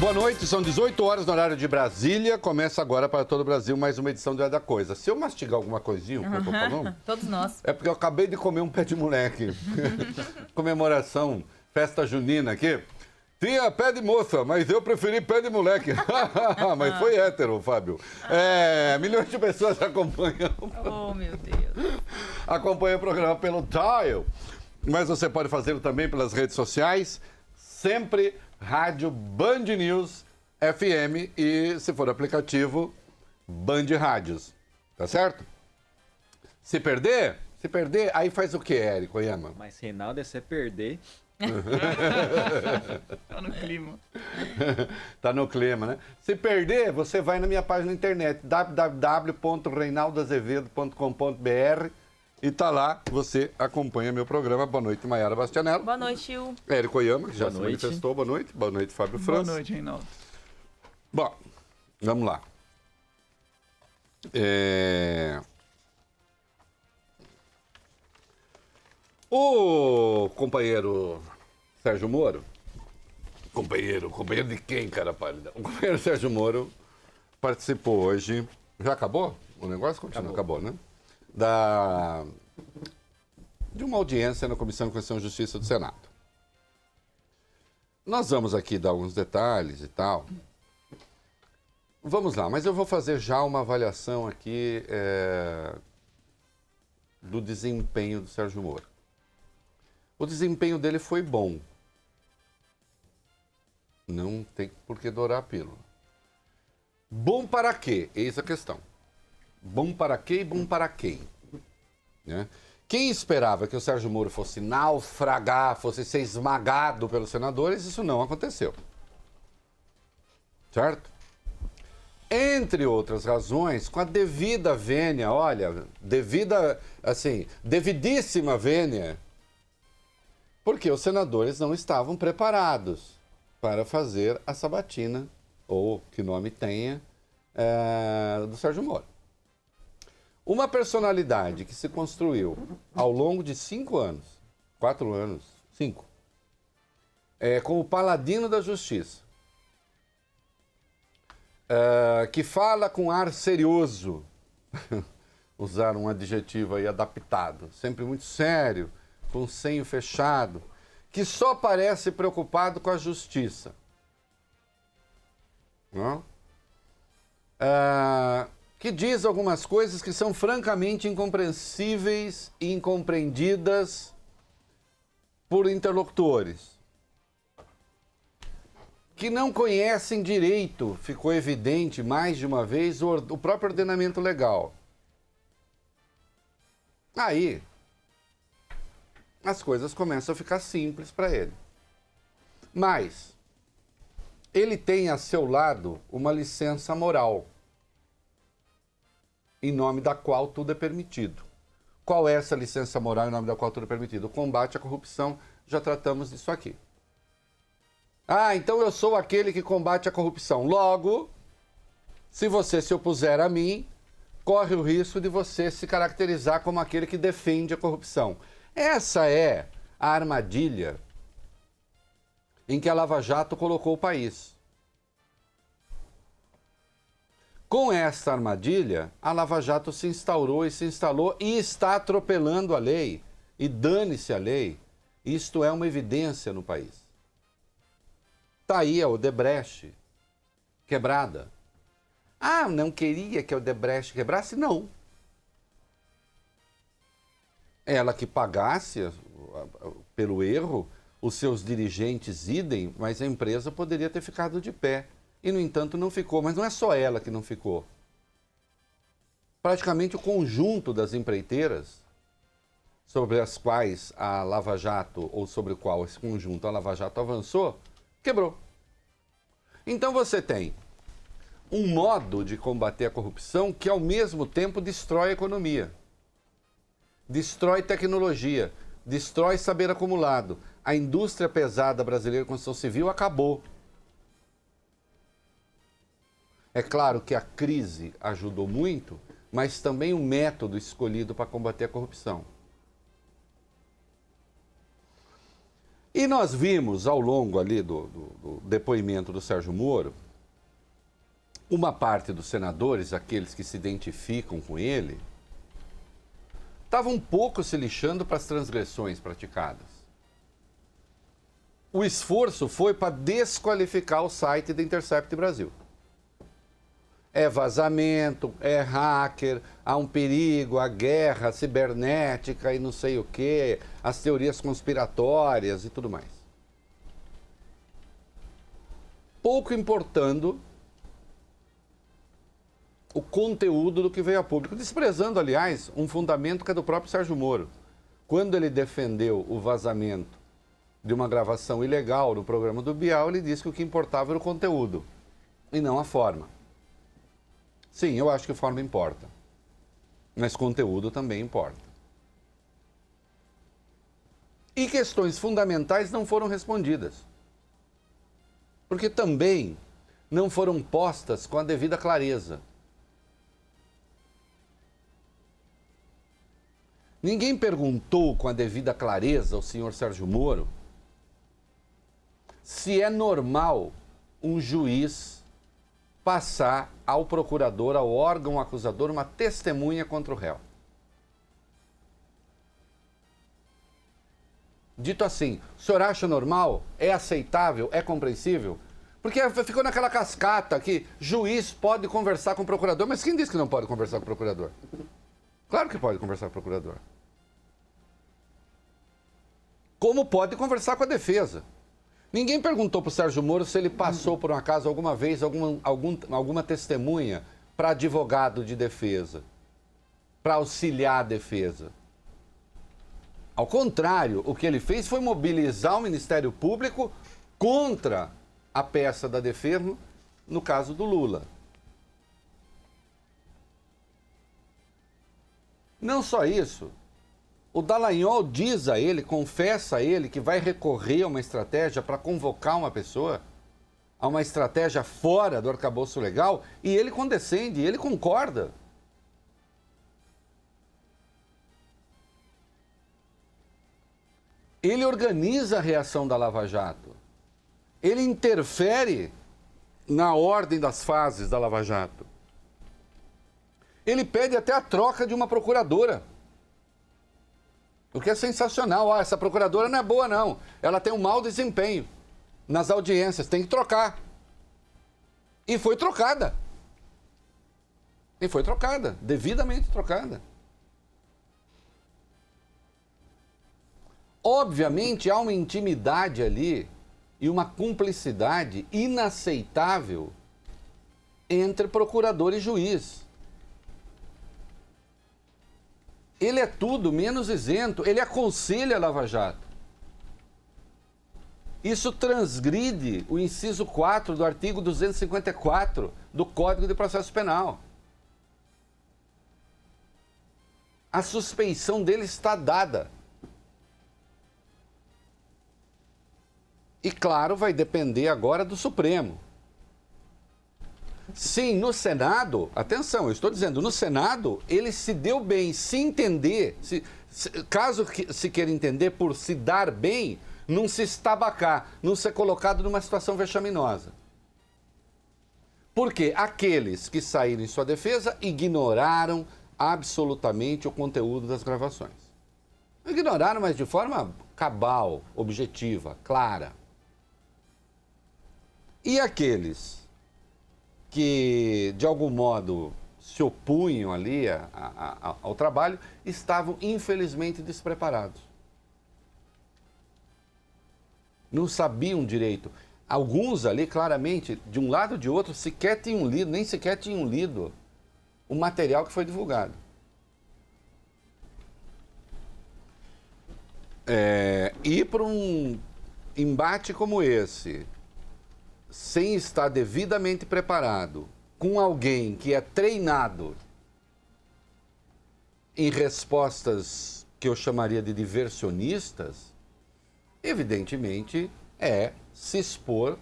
Boa noite, são 18 horas no horário de Brasília. Começa agora para todo o Brasil mais uma edição do Diário da Coisa. Se eu mastigar alguma coisinha, o que eu tô falando? Todos nós. É porque eu acabei de comer um pé de moleque. Comemoração, festa junina aqui. Tinha pé de moça, mas eu preferi pé de moleque. Mas foi hétero, Fábio. Milhões de pessoas acompanham. Oh, meu Deus. Acompanha o programa pelo Dial. Mas você pode fazê-lo também pelas redes sociais. Sempre Rádio Band News FM e, se for aplicativo, Band Rádios. Tá certo? Se perder, aí faz o quê, Érico Oyama? Mas, Reinaldo, é você perder. Tá no clima. Tá no clima, né? Se perder, você vai na minha página na internet, www.reinaldoazevedo.com.br e tá lá, você acompanha meu programa. Boa noite, Maiara Bastianello. Boa noite, Gil. Érico Oyama, que já Boa se noite. manifestou. Boa noite. Boa noite, Fábio França. Boa noite, Reinaldo. Bom, vamos lá. O companheiro Sérgio Moro, companheiro de quem, cara pálida? O companheiro Sérgio Moro participou hoje, já acabou? O negócio continua, acabou, né? De uma audiência na Comissão de Constituição e Justiça do Senado. Nós vamos aqui dar alguns detalhes e tal. Vamos lá, mas eu vou fazer já uma avaliação aqui do desempenho do Sérgio Moro. O desempenho dele foi bom. Não tem por que dourar a pílula. Bom para quê? Eis a questão. Bom para quê e bom para quem? Né? Quem esperava que o Sérgio Moro fosse naufragar, fosse ser esmagado pelos senadores, isso não aconteceu. Certo? Entre outras razões, com a devida vênia, olha, devidíssima vênia, porque os senadores não estavam preparados para fazer a sabatina, ou que nome tenha, do Sérgio Moro. Uma personalidade que se construiu ao longo de 5 anos, 4 anos, 5, como paladino da justiça, que fala com ar serioso, usar um adjetivo aí adaptado, sempre muito sério, com o senho fechado, que só parece preocupado com a justiça. Não? Que diz algumas coisas que são francamente incompreensíveis e incompreendidas por interlocutores. Que não conhecem direito, ficou evidente mais de uma vez, o próprio ordenamento legal. Aí, as coisas começam a ficar simples para ele. Mas, ele tem a seu lado uma licença moral, em nome da qual tudo é permitido. Qual é essa licença moral em nome da qual tudo é permitido? O combate à corrupção, já tratamos disso aqui. Então eu sou aquele que combate a corrupção. Logo, se você se opuser a mim, corre o risco de você se caracterizar como aquele que defende a corrupção. Essa é a armadilha em que a Lava Jato colocou o país. Com esta armadilha, a Lava Jato se instaurou e se instalou e está atropelando a lei. E dane-se a lei. Isto é uma evidência no país. Está aí a Odebrecht quebrada. Não queria que a Odebrecht quebrasse? Não. Ela que pagasse pelo erro, os seus dirigentes idem, mas a empresa poderia ter ficado de pé. E, no entanto, não ficou. Mas não é só ela que não ficou. Praticamente o conjunto das empreiteiras sobre as quais a Lava Jato, ou sobre o qual esse conjunto a Lava Jato avançou, quebrou. Então você tem um modo de combater a corrupção que, ao mesmo tempo, destrói a economia, destrói tecnologia, destrói saber acumulado. A indústria pesada brasileira de construção civil acabou. É claro que a crise ajudou muito, mas também o método escolhido para combater a corrupção. E nós vimos ao longo ali depoimento do Sérgio Moro, uma parte dos senadores, aqueles que se identificam com ele, estavam um pouco se lixando para as transgressões praticadas. O esforço foi para desqualificar o site da Intercept Brasil. É vazamento, é hacker, há um perigo, a guerra cibernética e não sei o quê, as teorias conspiratórias e tudo mais. Pouco importando o conteúdo do que veio a público, desprezando, aliás, um fundamento que é do próprio Sérgio Moro. Quando ele defendeu o vazamento de uma gravação ilegal no programa do Bial, ele disse que o que importava era o conteúdo e não a forma. Sim, eu acho que forma importa, mas conteúdo também importa. E questões fundamentais não foram respondidas, porque também não foram postas com a devida clareza. Ninguém perguntou com a devida clareza ao senhor Sérgio Moro se é normal um juiz passar ao procurador, ao órgão acusador, uma testemunha contra o réu. Dito assim, o senhor acha normal? É aceitável? É compreensível? Porque ficou naquela cascata que juiz pode conversar com o procurador, mas quem disse que não pode conversar com o procurador? Claro que pode conversar com o procurador. Como pode conversar com a defesa. Ninguém perguntou para o Sérgio Moro se ele passou, por um acaso, alguma vez, alguma testemunha para advogado de defesa, para auxiliar a defesa. Ao contrário, o que ele fez foi mobilizar o Ministério Público contra a peça da defesa, no caso do Lula. Não só isso, o Dallagnol diz a ele, confessa a ele que vai recorrer a uma estratégia para convocar uma pessoa, a uma estratégia fora do arcabouço legal, e ele condescende, ele concorda. Ele organiza a reação da Lava Jato. Ele interfere na ordem das fases da Lava Jato. Ele pede até a troca de uma procuradora. O que é sensacional. Essa procuradora não é boa, não. Ela tem um mau desempenho nas audiências. Tem que trocar. E foi trocada. E foi trocada. Devidamente trocada. Obviamente, há uma intimidade ali e uma cumplicidade inaceitável entre procurador e juiz. Ele é tudo menos isento, ele aconselha a Lava Jato. Isso transgride o inciso 4 do artigo 254 do Código de Processo Penal. A suspeição dele está dada. E, claro, vai depender agora do Supremo. Sim, no Senado, atenção, eu estou dizendo, no Senado, ele se deu bem, se entender, caso se queira entender por se dar bem, não se estabacar, não ser colocado numa situação vexaminosa. Porque aqueles que saíram em sua defesa ignoraram absolutamente o conteúdo das gravações. Ignoraram, mas de forma cabal, objetiva, clara. E aqueles que, de algum modo, se opunham ali ao trabalho, estavam, infelizmente, despreparados. Não sabiam direito. Alguns ali, claramente, de um lado ou de outro, sequer tinham lido, nem sequer tinham lido o material que foi divulgado. Ir para um embate como esse, sem estar devidamente preparado, com alguém que é treinado em respostas que eu chamaria de diversionistas, evidentemente é se expor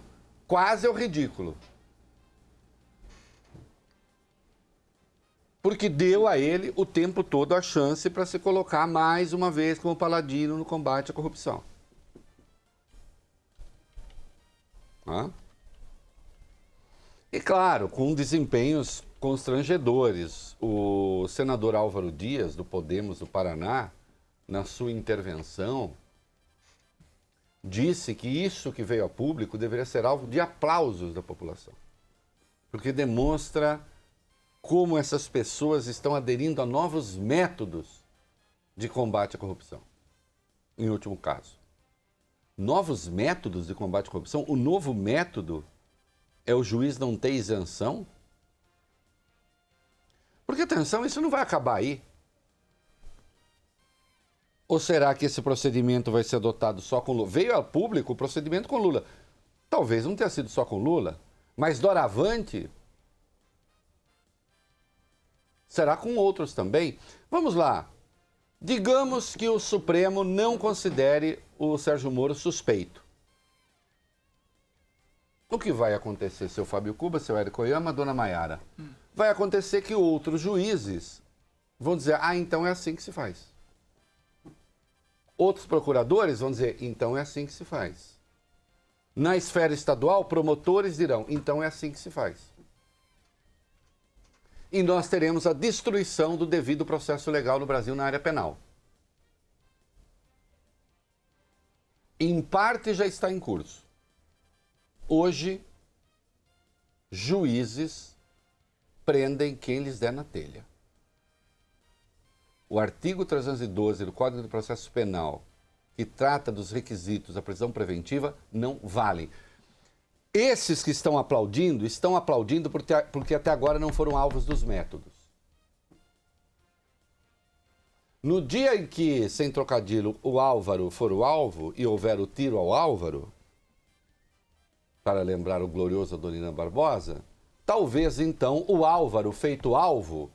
quase ao ridículo. Porque deu a ele o tempo todo a chance para se colocar mais uma vez como paladino no combate à corrupção. Hã? E claro, com desempenhos constrangedores. O senador Álvaro Dias, do Podemos do Paraná, na sua intervenção, disse que isso que veio a público deveria ser alvo de aplausos da população. Porque demonstra como essas pessoas estão aderindo a novos métodos de combate à corrupção. Em último caso. Novos métodos de combate à corrupção? O novo método é o juiz não ter isenção? Porque, atenção, isso não vai acabar aí. Ou será que esse procedimento vai ser adotado só com Lula? Veio a público o procedimento com Lula. Talvez não tenha sido só com Lula, mas doravante será com outros também. Vamos lá. Digamos que o Supremo não considere o Sérgio Moro suspeito. O que vai acontecer, seu Fábio Cuba, seu Érico Oyama, dona Maiara? Vai acontecer que outros juízes vão dizer, então é assim que se faz. Outros procuradores vão dizer, então é assim que se faz. Na esfera estadual, promotores dirão, então é assim que se faz. E nós teremos a destruição do devido processo legal no Brasil na área penal. Em parte já está em curso. Hoje, juízes prendem quem lhes der na telha. O artigo 312 do Código de Processo Penal, que trata dos requisitos da prisão preventiva, não vale. Esses que estão aplaudindo porque até agora não foram alvos dos métodos. No dia em que, sem trocadilho, o Álvaro for o alvo e houver o tiro ao Álvaro, para lembrar o glorioso Adoniran Barbosa, talvez então o Álvaro feito alvo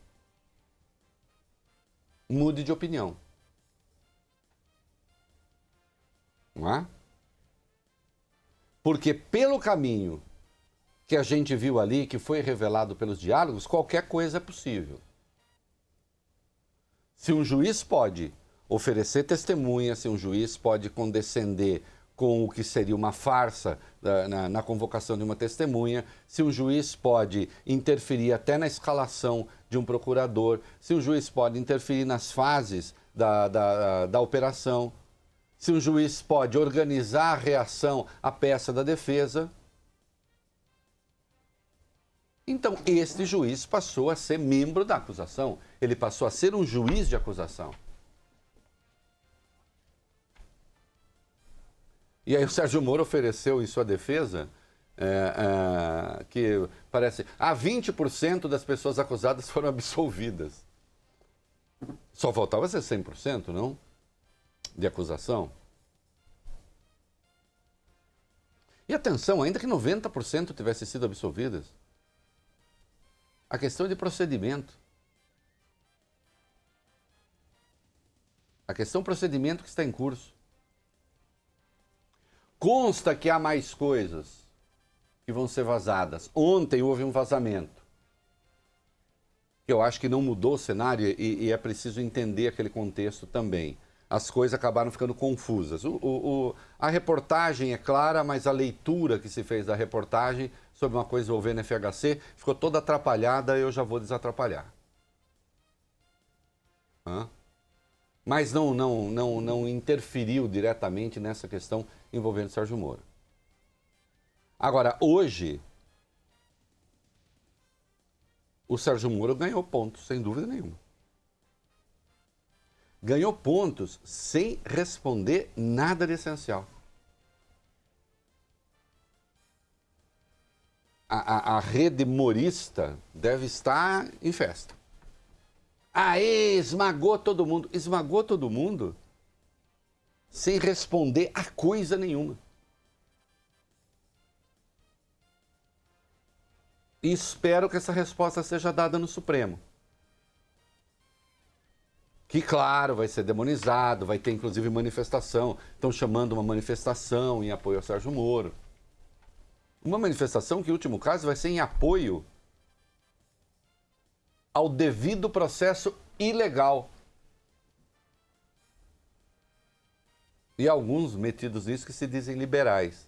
mude de opinião. Não é? Porque pelo caminho que a gente viu ali, que foi revelado pelos diálogos, qualquer coisa é possível. Se um juiz pode oferecer testemunha, se um juiz pode condescender com o que seria uma farsa na convocação de uma testemunha, se um juiz pode interferir até na escalação de um procurador, se um juiz pode interferir nas fases da operação, se um juiz pode organizar a reação à peça da defesa, então este juiz passou a ser membro da acusação, ele passou a ser um juiz de acusação. E aí o Sérgio Moro ofereceu em sua defesa que parece 20% das pessoas acusadas foram absolvidas. Só faltava ser 100%, não? De acusação. E atenção, ainda que 90% tivessem sido absolvidas, a questão de procedimento. A questão procedimento que está em curso. Consta que há mais coisas que vão ser vazadas. Ontem houve um vazamento. Eu acho que não mudou o cenário e é preciso entender aquele contexto também. As coisas acabaram ficando confusas. A reportagem é clara, mas a leitura que se fez da reportagem sobre uma coisa envolvendo FHC ficou toda atrapalhada, eu já vou desatrapalhar. Mas não interferiu diretamente nessa questão envolvendo Sérgio Moro. Agora, hoje, o Sérgio Moro ganhou pontos, sem dúvida nenhuma. Ganhou pontos sem responder nada de essencial. A rede morista deve estar em festa. Aê, esmagou todo mundo. Esmagou todo mundo sem responder a coisa nenhuma. E espero que essa resposta seja dada no Supremo. Que, claro, vai ser demonizado, vai ter inclusive manifestação. Estão chamando uma manifestação em apoio ao Sérgio Moro. Uma manifestação que, em último caso, vai ser em apoio ao devido processo ilegal. E alguns metidos nisso que se dizem liberais.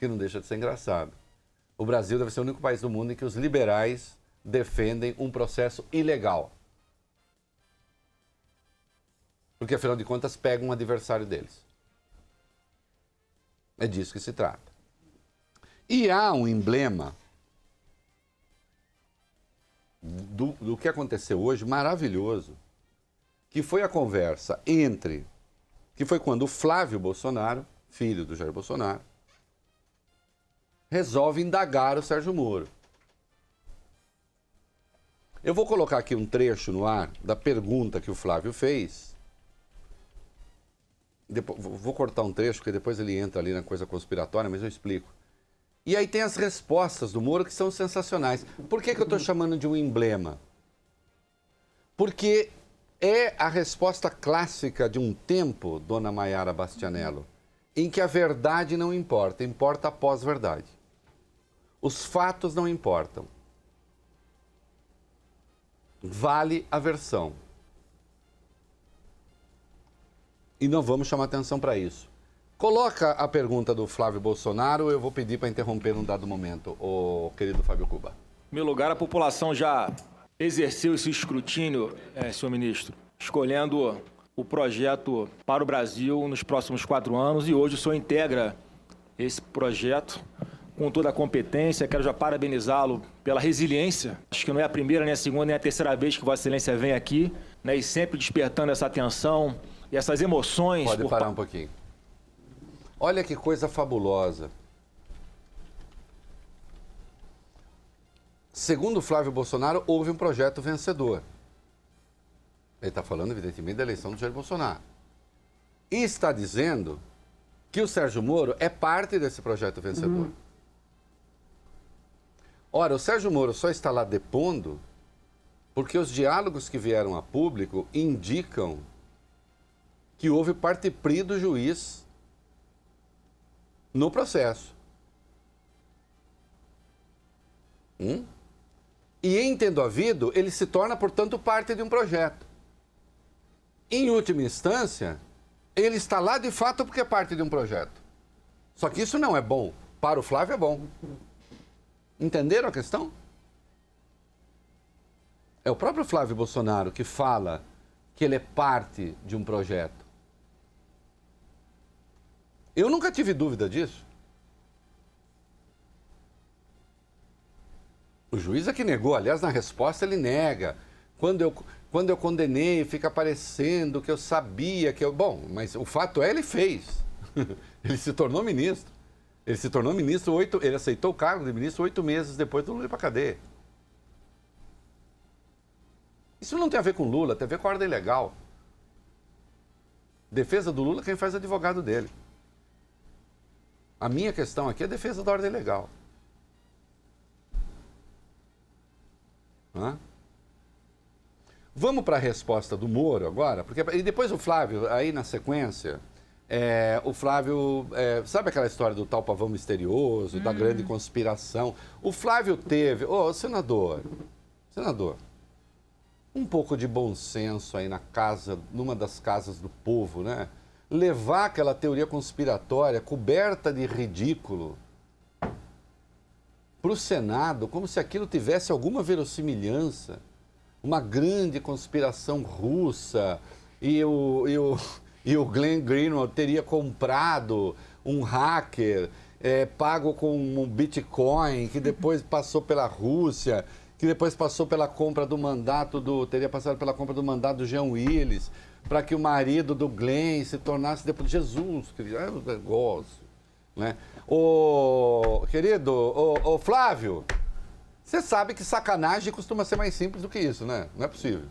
que não deixa de ser engraçado. O Brasil deve ser o único país do mundo em que os liberais defendem um processo ilegal. Porque, afinal de contas, pegam um adversário deles. É disso que se trata. E há um emblema do que aconteceu hoje, maravilhoso, que foi a conversa que foi quando o Flávio Bolsonaro, filho do Jair Bolsonaro, resolve indagar o Sérgio Moro. Eu vou colocar aqui um trecho no ar da pergunta que o Flávio fez. Vou cortar um trecho, porque depois ele entra ali na coisa conspiratória, mas eu explico. E aí tem as respostas do Moro que são sensacionais. Por que eu estou chamando de um emblema? Porque é a resposta clássica de um tempo, dona Maiara Bastianello, em que a verdade não importa, importa a pós-verdade. Os fatos não importam. Vale a versão. E não vamos chamar atenção para isso. Coloca a pergunta do Flávio Bolsonaro, eu vou pedir para interromper num dado momento, o querido Fábio Cuba. Em meu lugar, a população já exerceu esse escrutínio, senhor ministro, escolhendo o projeto para o Brasil nos próximos 4 anos e hoje o senhor integra esse projeto com toda a competência. Quero já parabenizá-lo pela resiliência. Acho que não é a primeira, nem a segunda, nem a terceira vez que Vossa Excelência vem aqui, né, e sempre despertando essa atenção e essas emoções. Pode parar um pouquinho. Olha que coisa fabulosa. Segundo Flávio Bolsonaro, houve um projeto vencedor. Ele está falando, evidentemente, da eleição do Jair Bolsonaro. E está dizendo que o Sérgio Moro é parte desse projeto vencedor. Ora, o Sérgio Moro só está lá depondo porque os diálogos que vieram a público indicam que houve parte pri do juiz no processo. E em tendo havido, ele se torna, portanto, parte de um projeto. Em última instância, ele está lá de fato porque é parte de um projeto. Só que isso não é bom. Para o Flávio é bom. Entenderam a questão? É o próprio Flávio Bolsonaro que fala que ele é parte de um projeto. Eu nunca tive dúvida disso. O juiz é que negou, aliás, na resposta ele nega. Quando eu condenei, fica parecendo que eu sabia que eu... Bom, mas o fato é, ele fez. Ele se tornou ministro. Ele se tornou ministro, ele aceitou o cargo de ministro 8 meses depois do Lula ir para a cadeia. Isso não tem a ver com Lula, tem a ver com a ordem legal. Defesa do Lula, quem faz é advogado dele. A minha questão aqui é a defesa da ordem legal. Vamos para a resposta do Moro agora, porque e depois o Flávio, aí na sequência, o Flávio, sabe aquela história do tal pavão misterioso, da grande conspiração? O Flávio teve, senador, um pouco de bom senso aí numa das casas do povo, né? Levar aquela teoria conspiratória coberta de ridículo para o Senado, como se aquilo tivesse alguma verossimilhança, uma grande conspiração russa, e o Glenn Greenwald teria comprado um hacker, pago com um Bitcoin, que depois passou pela Rússia, que depois passou pela compra do mandato teria passado pela compra do mandato do Jean Willis, para que o marido do Glenn se tornasse depois Jesus, é um negócio, né? Querido Flávio, você sabe que sacanagem costuma ser mais simples do que isso, né? Não é possível.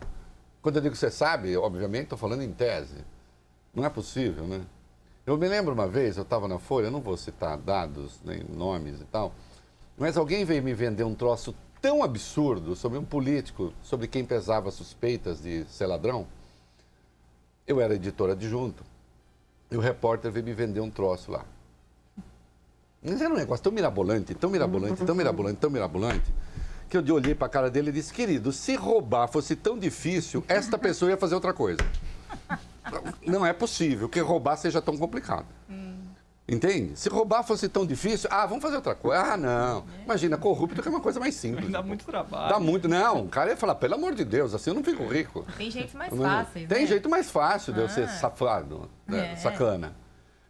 Quando eu digo que você sabe, obviamente, estou falando em tese. Não é possível, né? Eu me lembro uma vez, eu estava na Folha, eu não vou citar dados, nem nomes e tal, mas alguém veio me vender um troço tão absurdo sobre um político, sobre quem pesava suspeitas de ser ladrão. Eu era editor adjunto, e o repórter veio me vender um troço lá. Mas era um negócio tão mirabolante, tão mirabolante, tão mirabolante, tão mirabolante, que eu olhei para a cara dele e disse, querido, se roubar fosse tão difícil, esta pessoa ia fazer outra coisa. Não é possível que roubar seja tão complicado. Entende? Se roubar fosse tão difícil, vamos fazer outra coisa. Não. Imagina, corrupto que é uma coisa mais simples. Dá muito trabalho. Dá muito. Não, o cara ia falar, pelo amor de Deus, assim eu não fico rico. Tem jeitos mais fáceis, Tem né? jeito mais fácil de eu ser safado, né? Sacana.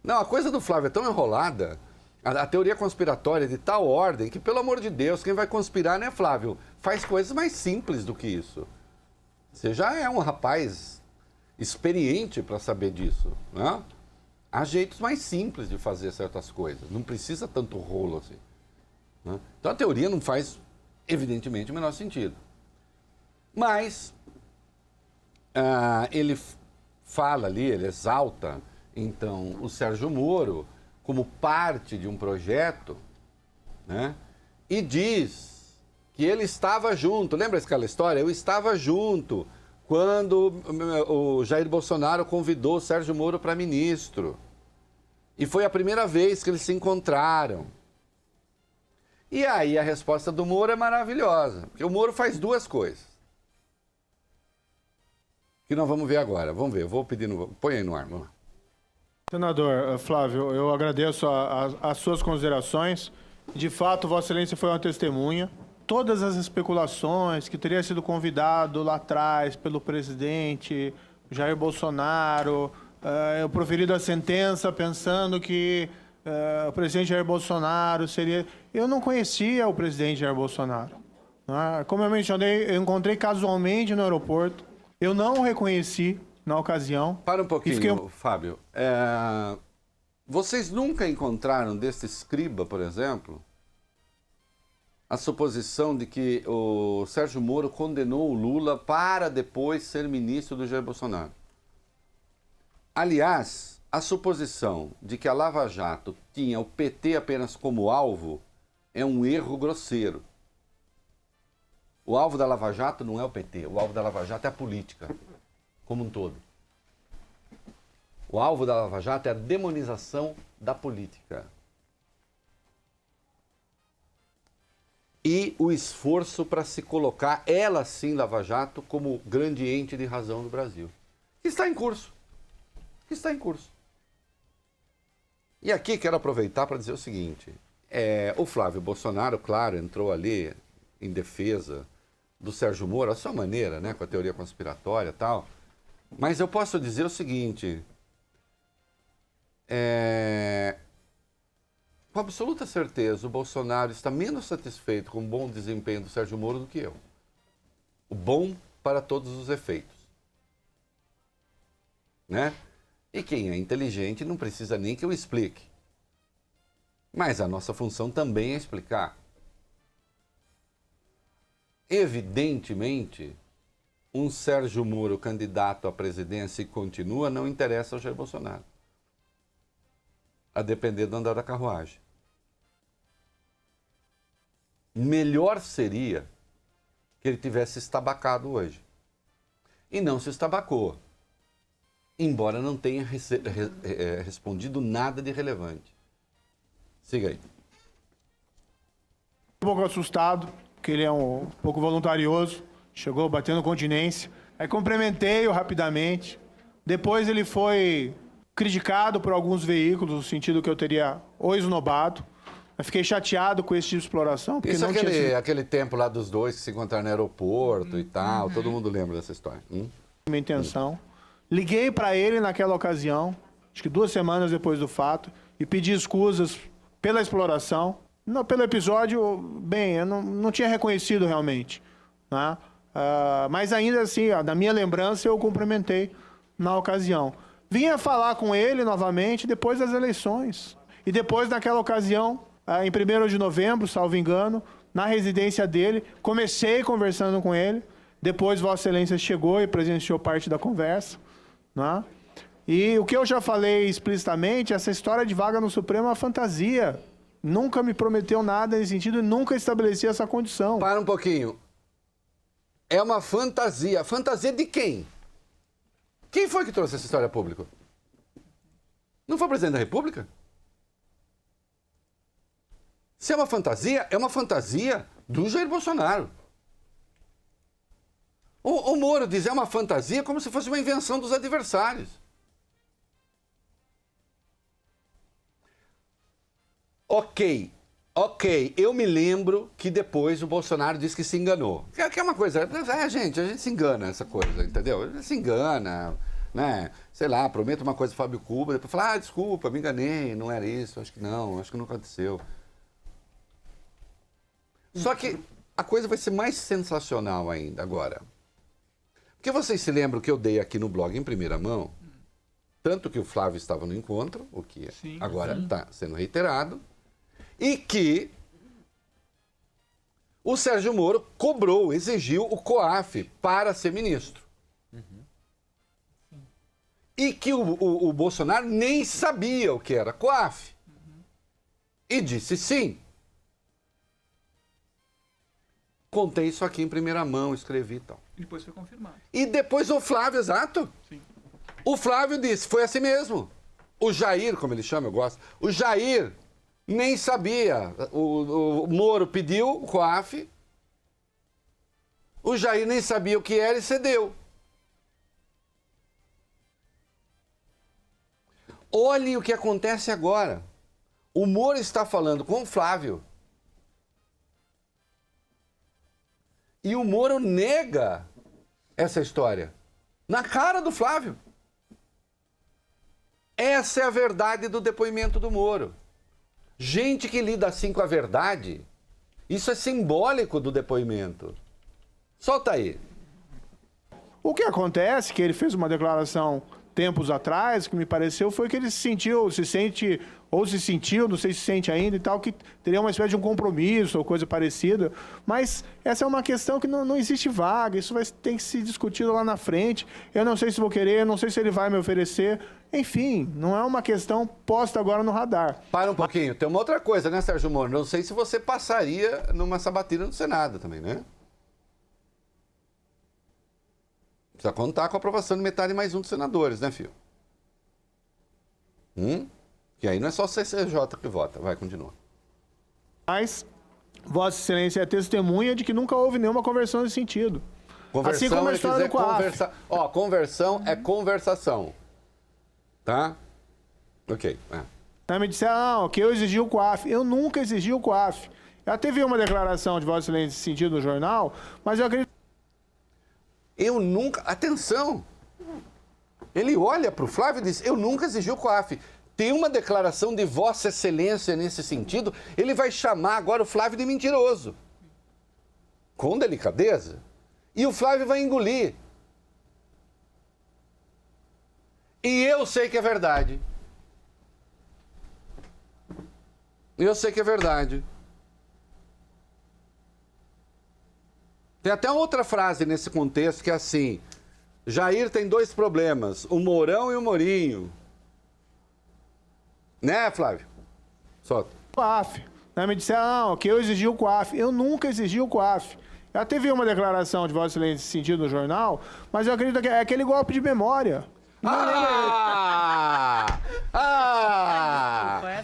Não, a coisa do Flávio é tão enrolada, a teoria conspiratória é de tal ordem, que, pelo amor de Deus, quem vai conspirar, né, Flávio? Faz coisas mais simples do que isso. Você já é um rapaz experiente para saber disso, né? Há jeitos mais simples de fazer certas coisas. Não precisa tanto rolo assim, né? Então a teoria não faz, evidentemente, o menor sentido. Mas ele fala ali, ele exalta, então, o Sérgio Moro como parte de um projeto, né? E diz que ele estava junto. Lembra aquela história? Eu estava junto quando o Jair Bolsonaro convidou o Sérgio Moro para ministro. E foi a primeira vez que eles se encontraram. E aí a resposta do Moro é maravilhosa, porque o Moro faz duas coisas. Que nós vamos ver agora. Vamos ver, eu vou pedir, põe aí no ar, vamos lá. Senador Flávio, eu agradeço as suas considerações. De fato, Vossa Excelência foi uma testemunha. Todas as especulações que teria sido convidado lá atrás pelo presidente Jair Bolsonaro, eu proferido a sentença pensando que o presidente Jair Bolsonaro seria... Eu não conhecia o presidente Jair Bolsonaro, né? Como eu mencionei, eu encontrei casualmente no aeroporto. Eu não o reconheci na ocasião. Para um pouquinho, fiquei... Fábio. Vocês nunca encontraram desse escriba, por exemplo, a suposição de que o Sérgio Moro condenou o Lula para depois ser ministro do Jair Bolsonaro? Aliás, a suposição de que a Lava Jato tinha o PT apenas como alvo é um erro grosseiro. O alvo da Lava Jato não é o PT, o alvo da Lava Jato é a política, como um todo. O alvo da Lava Jato é a demonização da política. E o esforço para se colocar, ela sim, Lava Jato, como grande ente de razão do Brasil. Que está em curso. Que está em curso. E aqui quero aproveitar para dizer o seguinte. O Flávio Bolsonaro, claro, entrou ali em defesa do Sérgio Moro, à sua maneira, né, com a teoria conspiratória e tal. Mas eu posso dizer o seguinte... Com absoluta certeza, o Bolsonaro está menos satisfeito com o bom desempenho do Sérgio Moro do que eu. O bom para todos os efeitos. Né? E quem é inteligente não precisa nem que eu explique. Mas a nossa função também é explicar. Evidentemente, um Sérgio Moro candidato à presidência e continua não interessa ao Jair Bolsonaro. A depender do andar da carruagem. Melhor seria que ele tivesse estabacado hoje. E não se estabacou. Embora não tenha respondido nada de relevante. Siga aí. Um pouco assustado, porque ele é um pouco voluntarioso. Chegou batendo continência. Aí cumprimentei-o rapidamente. Depois ele foi... criticado por alguns veículos, no sentido que eu teria o esnobado. Eu fiquei chateado com esse tipo de exploração. Porque isso não é aquele tempo lá dos dois que se encontraram no aeroporto e tal. Todo mundo lembra dessa história. Minha intenção. Liguei para ele naquela ocasião, acho que 2 semanas depois do fato, e pedi escusas pela exploração. Não, pelo episódio, bem, eu não tinha reconhecido realmente, né? Mas ainda assim, na minha lembrança, eu o cumprimentei na ocasião. Vinha falar com ele novamente depois das eleições. E depois, naquela ocasião, em 1º de novembro, salvo engano, na residência dele, comecei conversando com ele. Depois, Vossa Excelência chegou e presenciou parte da conversa, né? E o que eu já falei explicitamente, essa história de vaga no Supremo é uma fantasia. Nunca me prometeu nada nesse sentido e nunca estabeleci essa condição. Para um pouquinho. É uma fantasia. Fantasia de quem? Quem foi que trouxe essa história a público? Não foi o presidente da República? Se é uma fantasia do Jair Bolsonaro. O Moro diz é uma fantasia como se fosse uma invenção dos adversários. Ok, eu me lembro que depois o Bolsonaro disse que se enganou. Que é uma coisa, gente, a gente se engana essa coisa, entendeu? A gente se engana, né? Sei lá, prometo uma coisa pro Fábio Cuba, depois fala, desculpa, me enganei, não era isso, acho que não aconteceu. Só que a coisa vai ser mais sensacional ainda agora. Porque vocês se lembram que eu dei aqui no blog em primeira mão, tanto que o Flávio estava no encontro, o que agora está sendo reiterado, e que o Sérgio Moro exigiu o COAF para ser ministro. E que o Bolsonaro nem sabia o que era COAF. E disse sim. Contei isso aqui em primeira mão, escrevi e tal. E depois foi confirmado. E depois o Flávio, exato. Sim. O Flávio disse, foi assim mesmo. O Jair, como ele chama, eu gosto. O Jair nem sabia. O Moro pediu o COAF. O Jair nem sabia o que era e cedeu. Olhem o que acontece agora. O Moro está falando com o Flávio. E o Moro nega essa história. Na cara do Flávio. Essa é a verdade do depoimento do Moro. Gente que lida assim com a verdade, isso é simbólico do depoimento. Solta aí. O que acontece, que ele fez uma declaração tempos atrás, que me pareceu, foi que ele se sentiu, não sei se sente ainda e tal, que teria uma espécie de um compromisso ou coisa parecida. Mas essa é uma questão que não existe vaga, isso tem que ser discutido lá na frente. Eu não sei se vou querer, não sei se ele vai me oferecer. Enfim, não é uma questão posta agora no radar. Para um pouquinho, tem uma outra coisa, né, Sérgio Moro? Não sei se você passaria numa sabatina no Senado também, né? Precisa contar com a aprovação de metade mais um dos senadores, né, filho? Que aí não é só o CCJ que vota. Vai, continua. Mas Vossa Excelência é testemunha de que nunca houve nenhuma conversão nesse sentido. Conversão, assim como a história do COAF. Conversão é conversação. Tá? Ok. Aí me disseram, que eu exigi o COAF. Eu nunca exigi o COAF. Já teve uma declaração de Vossa Excelência nesse sentido no jornal, mas eu acredito... Eu nunca... Atenção! Ele olha para o Flávio e diz, eu nunca exigi o COAF. Tem uma declaração de Vossa Excelência nesse sentido, ele vai chamar agora o Flávio de mentiroso. Com delicadeza. E o Flávio vai engolir. E eu sei que é verdade. Eu sei que é verdade. Tem até outra frase nesse contexto que é assim, Jair tem dois problemas, o Mourão e o Mourinho. Né, Flávio? Solta. COAF. Aí me disseram, que eu exigi o COAF. Eu nunca exigi o COAF. Já teve uma declaração de Vossa Excelência nesse sentido no jornal, mas eu acredito que é aquele golpe de memória.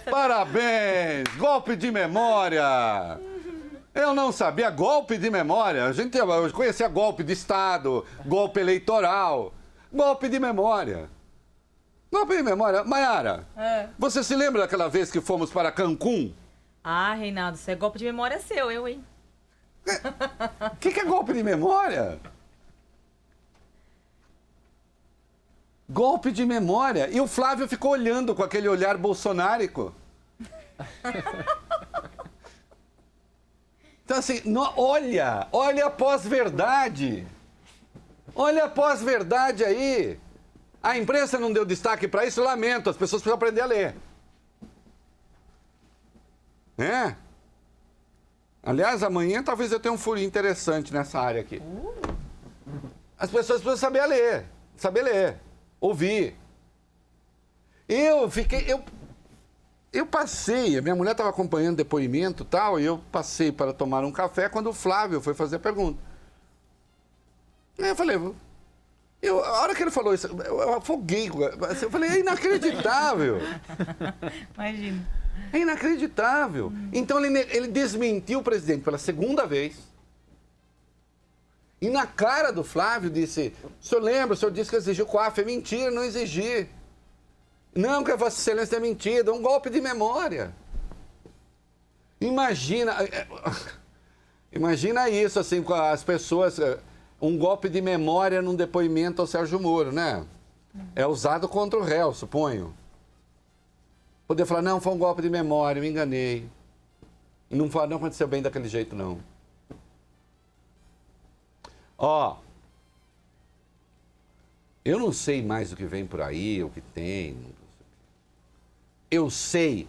Parabéns! Golpe de memória! Eu não sabia, golpe de memória. Eu conhecia golpe de Estado, golpe eleitoral, golpe de memória. Golpe de memória. Maiara, você se lembra daquela vez que fomos para Cancún? Ah, Reinaldo, isso é golpe de memória seu, hein? O que é golpe de memória? Golpe de memória. E o Flávio ficou olhando com aquele olhar bolsonárico. Então, assim, olha a pós-verdade. Olha a pós-verdade aí. A imprensa não deu destaque para isso, lamento. As pessoas precisam aprender a ler. Aliás, amanhã talvez eu tenha um furinho interessante nessa área aqui. As pessoas precisam saber ler, ouvir. Eu passei, a minha mulher estava acompanhando o depoimento e tal, e eu passei para tomar um café quando o Flávio foi fazer a pergunta. Aí eu falei, a hora que ele falou isso, eu afoguei. Eu falei, é inacreditável. Imagina. É inacreditável. Então ele desmentiu o presidente pela segunda vez. E na cara do Flávio disse, o senhor lembra, o senhor disse que exigiu o COAF. É mentira, não exigi. Não, que a Vossa Excelência é mentira, é um golpe de memória. Imagina isso, assim, com as pessoas... Um golpe de memória num depoimento ao Sérgio Moro, né? É usado contra o réu, suponho. Poder falar, não, foi um golpe de memória, me enganei. E não aconteceu bem daquele jeito, não. Ó, eu não sei mais o que vem por aí, o que tem. Eu sei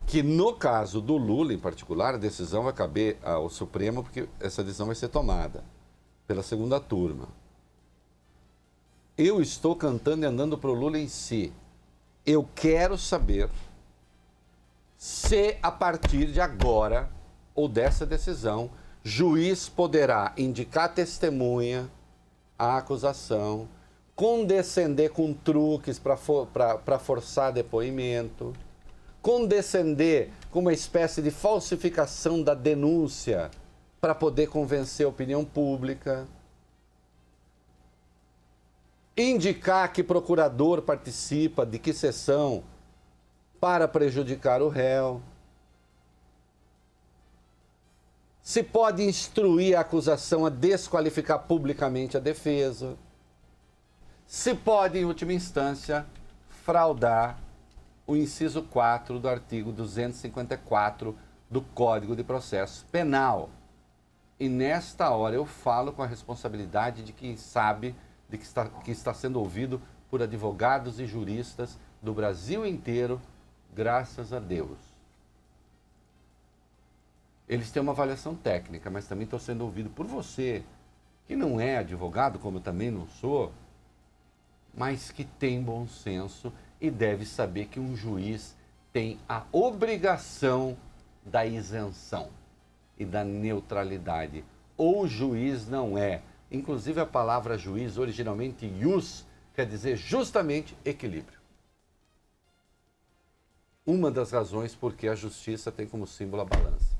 que no caso do Lula, em particular, a decisão vai caber ao Supremo, porque essa decisão vai ser tomada pela segunda turma. Eu estou cantando e andando para o Lula em si. Eu quero saber se, a partir de agora, ou dessa decisão, juiz poderá indicar testemunha à acusação, condescender com truques para forçar depoimento, condescender com uma espécie de falsificação da denúncia para poder convencer a opinião pública, indicar que procurador participa de que sessão para prejudicar o réu, se pode instruir a acusação a desqualificar publicamente a defesa, se pode, em última instância, fraudar o inciso 4 do artigo 254 do Código de Processo Penal. E nesta hora eu falo com a responsabilidade de quem sabe de que está sendo ouvido por advogados e juristas do Brasil inteiro, graças a Deus. Eles têm uma avaliação técnica, mas também estou sendo ouvido por você, que não é advogado, como eu também não sou, mas que tem bom senso e deve saber que um juiz tem a obrigação da isenção e da neutralidade. Ou o juiz não é. Inclusive a palavra juiz, originalmente ius, quer dizer justamente equilíbrio. Uma das razões porque a justiça tem como símbolo a balança.